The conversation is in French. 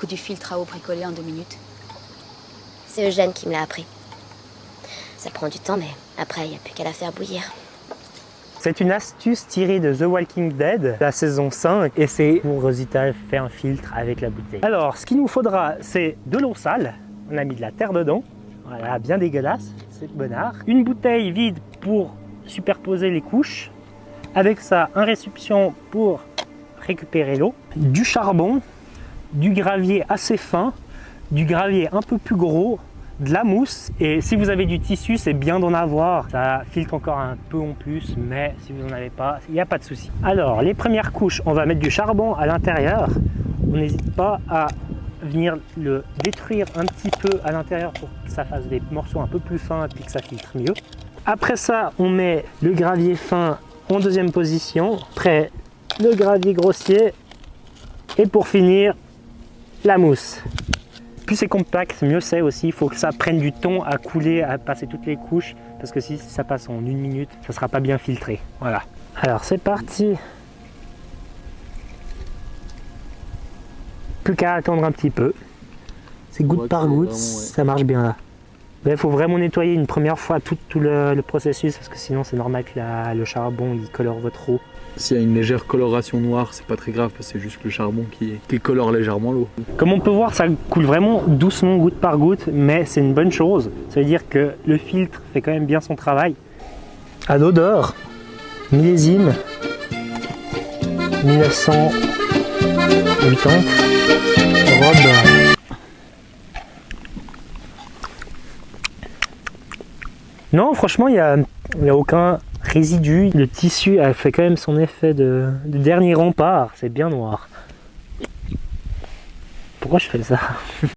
coup du filtre à eau bricolé en 2 minutes? C'est Eugène qui me l'a appris. Ça prend du temps, mais après, il n'y a plus qu'à la faire bouillir. C'est une astuce tirée de The Walking Dead, la saison 5, et c'est pour Rosita faire un filtre avec la bouteille. Alors, ce qu'il nous faudra, c'est de l'eau sale. On a mis de la terre dedans. Voilà, bien dégueulasse, c'est bonnard. Une bouteille vide pour superposer les couches. Avec ça, un récipient pour récupérer l'eau. Du charbon, du gravier assez fin, du gravier un peu plus gros, de la mousse, et si vous avez du tissu, c'est bien d'en avoir. Ça filtre encore un peu en plus, mais si vous n'en avez pas, il n'y a pas de souci. Alors, les premières couches, on va mettre du charbon à l'intérieur. On n'hésite pas à venir le détruire un petit peu à l'intérieur pour que ça fasse des morceaux un peu plus fins et que ça filtre mieux. Après ça, on met le gravier fin en deuxième position. Après, le gravier grossier. Et pour finir, la mousse. Plus c'est compact, mieux c'est aussi. Il faut que ça prenne du temps à couler, à passer toutes les couches. Parce que si ça passe en 1 minute, ça ne sera pas bien filtré. Voilà. Alors c'est parti. Plus qu'à attendre un petit peu. C'est goutte par goutte, ça marche bien là. Il faut vraiment nettoyer une première fois tout le processus, parce que sinon c'est normal que le charbon il colore votre eau. S'il y a une légère coloration noire, c'est pas très grave, parce que c'est juste le charbon qui colore légèrement l'eau. Comme on peut voir, ça coule vraiment doucement, goutte par goutte, mais c'est une bonne chose. Ça veut dire que le filtre fait quand même bien son travail. À l'odeur, millésime 1980, robe. Non, franchement, il n'y a aucun résidu. Le tissu a fait quand même son effet de dernier rempart. C'est bien noir. Pourquoi je fais ça?